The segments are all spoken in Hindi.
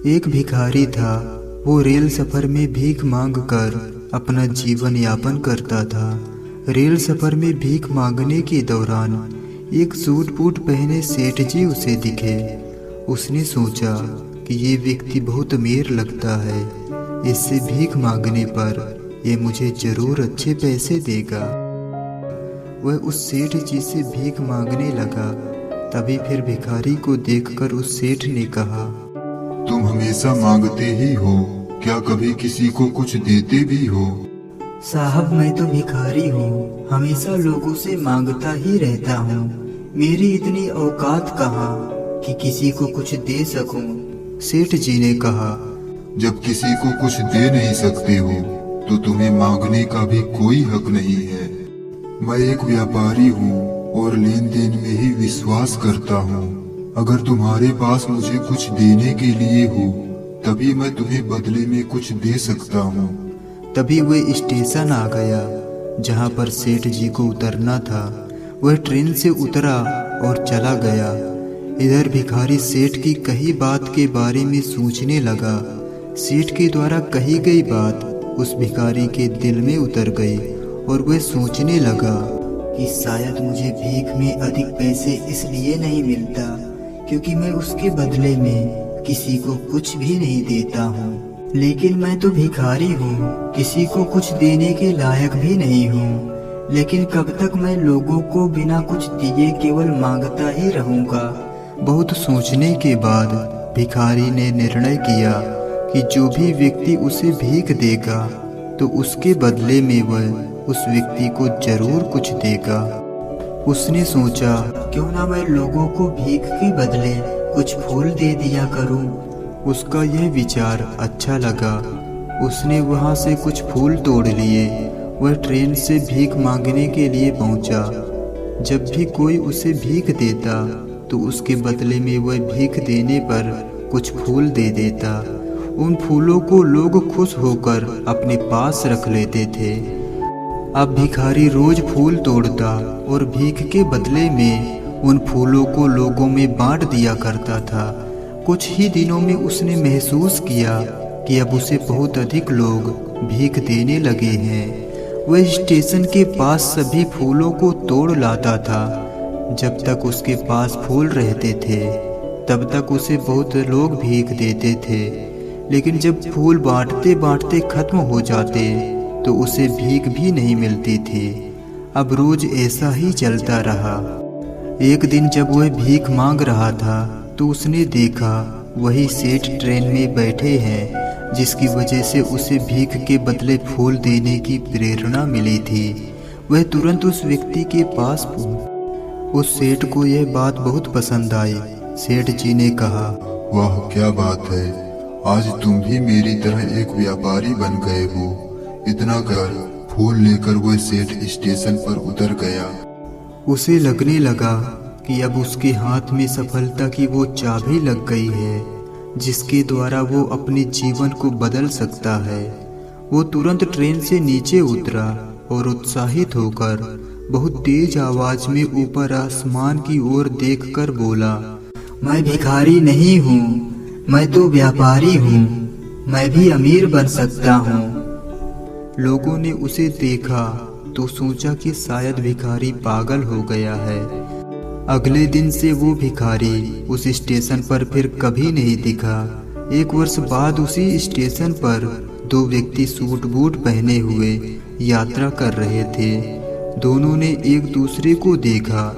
एक भिखारी था। वो रेल सफर में भीख मांग कर अपना जीवन यापन करता था। रेल सफर में भीख मांगने के दौरान एक सूट बूट पहने सेठ जी उसे दिखे। उसने सोचा कि ये व्यक्ति बहुत अमीर लगता है, इससे भीख मांगने पर ये मुझे जरूर अच्छे पैसे देगा। वह उस सेठ जी से भीख मांगने लगा। तभी फिर भिखारी को देखकर उस सेठ ने कहा, तुम हमेशा मांगते ही हो, क्या कभी किसी को कुछ देते भी हो? साहब मैं तो भिखारी हूँ, हमेशा लोगों से मांगता ही रहता हूँ। मेरी इतनी औकात कहाँ कि किसी को कुछ दे सकूं। सेठ जी ने कहा, जब किसी को कुछ दे नहीं सकते हो तो तुम्हें मांगने का भी कोई हक नहीं है। मैं एक व्यापारी हूँ और लेन देन में ही विश्वास करता हूँ। अगर तुम्हारे पास मुझे कुछ देने के लिए हो तभी मैं तुम्हें बदले में कुछ दे सकता हूँ। तभी वह स्टेशन आ गया जहाँ पर सेठ जी को उतरना था। वह ट्रेन से उतरा और चला गया। इधर भिखारी सेठ की कही बात के बारे में सोचने लगा। सेठ के द्वारा कही गई बात उस भिखारी के दिल में उतर गई और वह सोचने लगा कि शायद मुझे भीख में अधिक पैसे इसलिए नहीं मिलता क्योंकि मैं उसके बदले में किसी को कुछ भी नहीं देता हूँ। लेकिन मैं तो भिखारी हूँ, किसी को कुछ देने के लायक भी नहीं हूँ। लेकिन कब तक मैं लोगों को बिना कुछ दिए केवल मांगता ही रहूँगा। बहुत सोचने के बाद भिखारी ने निर्णय किया कि जो भी व्यक्ति उसे भीख देगा तो उसके बदले में वह उस व्यक्ति को जरूर कुछ देगा। उसने सोचा, क्यों ना मैं लोगों को भीख के बदले कुछ फूल दे दिया करूं। उसका यह विचार अच्छा लगा। उसने वहां से कुछ फूल तोड़ लिए। वह ट्रेन से भीख मांगने के लिए पहुंचा। जब भी कोई उसे भीख देता तो उसके बदले में वह भीख देने पर कुछ फूल दे देता। उन फूलों को लोग खुश होकर अपने पास रख लेते थे। अब भिखारी रोज फूल तोड़ता और भीख के बदले में उन फूलों को लोगों में बांट दिया करता था। कुछ ही दिनों में उसने महसूस किया कि अब उसे बहुत अधिक लोग भीख देने लगे हैं। वह स्टेशन के पास सभी फूलों को तोड़ लाता था। जब तक उसके पास फूल रहते थे तब तक उसे बहुत लोग भीख देते थे। लेकिन जब फूल बांटते बांटते खत्म हो जाते तो उसे भीख भी नहीं मिलती थी। अब रोज ऐसा ही चलता रहा। एक दिन जब वह भीख मांग रहा था तो उसने देखा वही सेठ ट्रेन में बैठे हैं, जिसकी वजह से उसे भीख के बदले फूल देने की प्रेरणा मिली थी। वह तुरंत उस व्यक्ति के पास पहुंचा। उस सेठ को यह बात बहुत पसंद आई। सेठ जी ने कहा, वाह क्या बात है, आज तुम भी मेरी तरह एक व्यापारी बन गए हो। इतना कर फूल लेकर वह सेठ स्टेशन पर उतर गया। उसे लगने लगा कि अब उसके हाथ में सफलता की वो चाबी लग गई है जिसके द्वारा वो अपने जीवन को बदल सकता है। वो तुरंत ट्रेन से नीचे उतरा और उत्साहित होकर बहुत तेज आवाज में ऊपर आसमान की ओर देखकर बोला, मैं भिखारी नहीं हूँ, मैं तो व्यापारी हूँ, मैं भी अमीर बन सकता हूँ। लोगों ने उसे देखा तो सोचा कि शायद भिखारी पागल हो गया है। अगले दिन से वो भिखारी उस स्टेशन पर फिर कभी नहीं दिखा। एक वर्ष बाद उसी स्टेशन पर दो व्यक्ति सूट बूट पहने हुए यात्रा कर रहे थे। दोनों ने एक दूसरे को देखा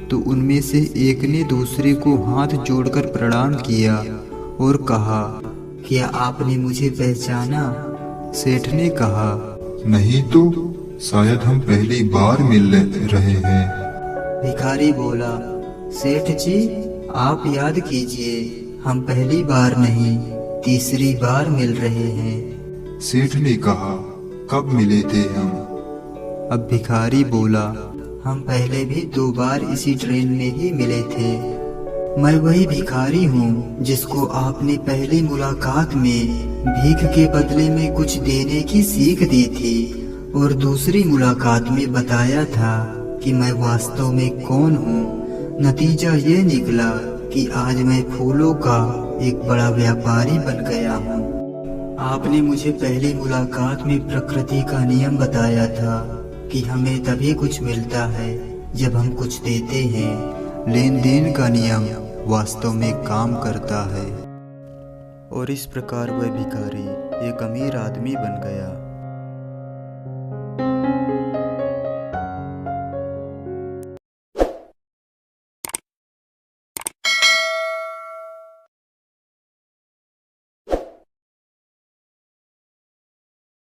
तो उनमें से एक ने दूसरे को हाथ जोड़कर प्रणाम किया और कहा, क्या आपने मुझे पहचाना? सेठ ने कहा, नहीं तो, शायद हम पहली बार मिल रहे हैं। भिखारी बोला, सेठ जी आप याद कीजिए, हम पहली बार नहीं तीसरी बार मिल रहे हैं। सेठ ने कहा, कब मिले थे हम? अब भिखारी बोला, हम पहले भी 2 बार इसी ट्रेन में ही मिले थे। मैं वही भिखारी हूँ जिसको आपने पहली मुलाकात में भीख के बदले में कुछ देने की सीख दी थी और दूसरी मुलाकात में बताया था कि मैं वास्तव में कौन हूँ। नतीजा ये निकला कि आज मैं फूलों का एक बड़ा व्यापारी बन गया हूँ। आपने मुझे पहली मुलाकात में प्रकृति का नियम बताया था कि हमें तभी कुछ मिलता है जब हम कुछ देते हैं। लेन देन का नियम वास्तव में काम करता है। और इस प्रकार वह भिखारी एक अमीर आदमी बन गया।